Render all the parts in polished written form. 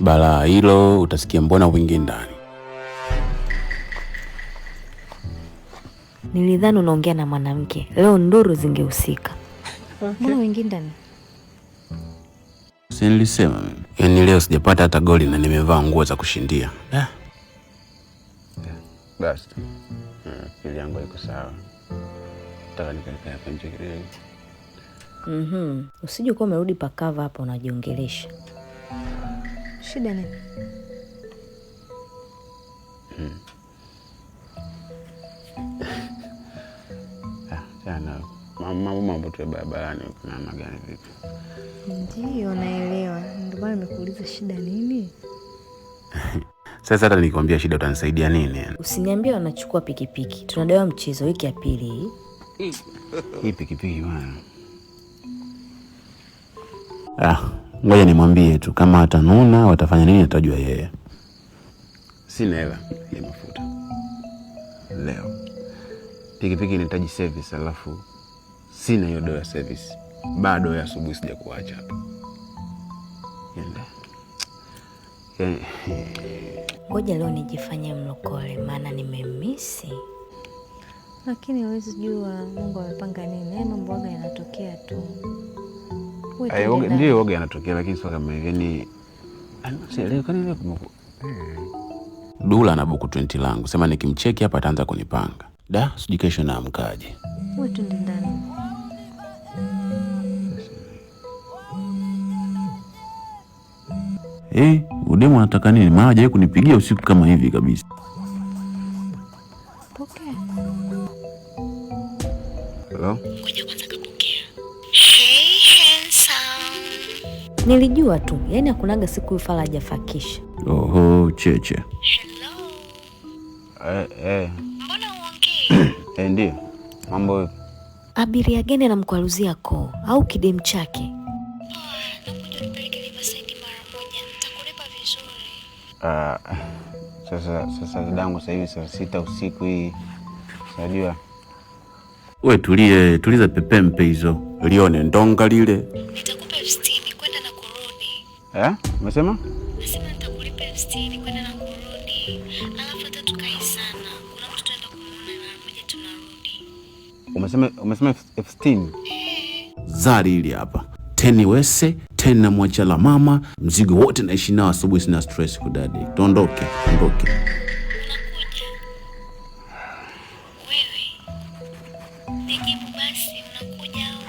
Bala hilo utasikia mbona wingi ndani. Nilidhani unaongea na mwanamke. Leo nduru zingehusika. Mbona wingi ndani? Si nilisema mimi. Yaani leo sijapata hata goli na nimevaa nguo za kushindia. Basi. Akili yangu iko sawa. Nataka nikae hapa nje kidogo. Usije uko umerudi pakava hapa unajiongelesha. Shida nini? Sana mambo tu ya barabarani kuna magari vipi? Ndio naelewa. Ndio maana nimekuuliza shida nini? Sasa hata nikwambia shida utanisaidia nini? Usiniambie wanachukua pikipiki. Tunadaiwa mchezo wiki ya pili hii. Hii pikipiki bwana. Ngoja nimwambie tu kama atanuna watafanya nini atajua yeye. Sina hela ya mafuta. Leo. Pikipiki inahitaji service alafu sina hiyo dola service. Bado ya asubuhi sija kuacha hapa. Yenda. Ngoja leo nijifanye mlokole maana nimemisi. Lakini huwezi jua Mungu amepanga nini. Mambo waga yanatokea tu. Ndio waga yanatokea lakini sio kama hivi ni sielewi kani leo kumekuwa. Dula na buku 20 langu. Sema nikimcheki hapa ataanza kunipanga. Sijui kesho naamkaje. Wewe tu ndani. Udemu anataka nini? Maana hajawahi kunipigia usiku kama hivi kabisa. Pokea. Hello? Ngoja kwanza kapokea. Hey handsome. Nilijua tu, yani hakunaga siku Fala hajafakisha. Oho, cheche. Hello. Mbona uongei? Ndio. Mambo vipi? Abiria gani anamkwaluzia koo au kidem chake? Sasa dadangu sasa hivi saa 6 usiku hii. Unajua? Wewe tuliza pepempe hizo. Lione ndonga lile. Nitakupa 60 kwenda na kurudi. Umesema? Nasema nitakulipa 60 kwenda na kurudi. Alafu hata tukai sana. Kuna mtu tunaenda kumuona na mmoja tunarudi. Umesema 15? Zari hili hapa. 10 wese, 10 na mwacha la mama, mzigo wote naishi nao asubuhi sina stress kudadi. Tuondoke. Unakuja. Wewe. Nijibu basi unakuja au?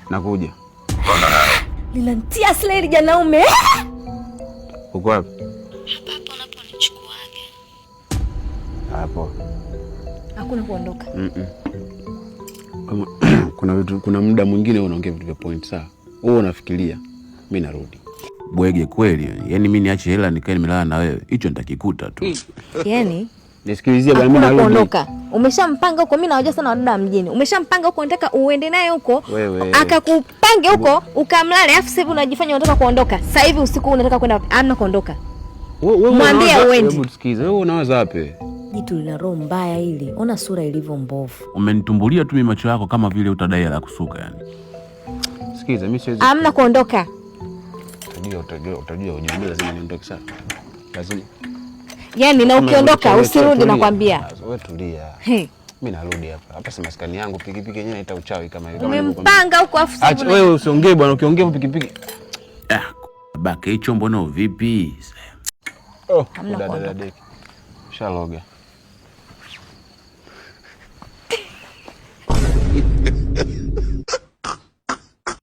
Nakuja. Nilantia sleli janaume. Uko wapi? Hapa unaponichukuaga. Hapo. Hakuna kuondoka. Kuna muda mwingine unaongea vitu vya point sawa. Wewe unafikiria mimi narudi. Bwege kweli. Yaani mimi niache hela nikae nimelala na wewe. Hicho nitakikuta tu. Yaani nisikilizie bwana mimi narudi. Kuondoka. Umeshampanga huko, mimi naoja sana wadada mjini. Umeshampanga huko unataka uende naye huko. Akakupange huko, ukamlale afu sasa hivi unajifanya unataka kuondoka. Sasa hivi usiku unataka kwenda wapi? Hamna kuondoka. Mwambie uende. Hebu sikiza. Wewe unawaza wapi? Jitu lina roho mbaya hili. Ona sura ilivyo mbovu. Umenitumbulia tu macho yako kama vile utadai la kusuka yani. Sikiza mimi siwezi. Hamna kuondoka. Utajua ujumbe lazima niondoke sasa. Lazima. Yaani na ukiondoka usirudi nakwambia. Wewe tulia. Mimi narudi hapa. Hapa si maskani yangu, pikipiki yenyewe inaita uchawi kama hivi. Umempanga huko afu sasa. Acha wewe usiongee bwana, ukiongea pikipiki. Baka hicho mbona vipi? Hamna kuondoka. Shaloga.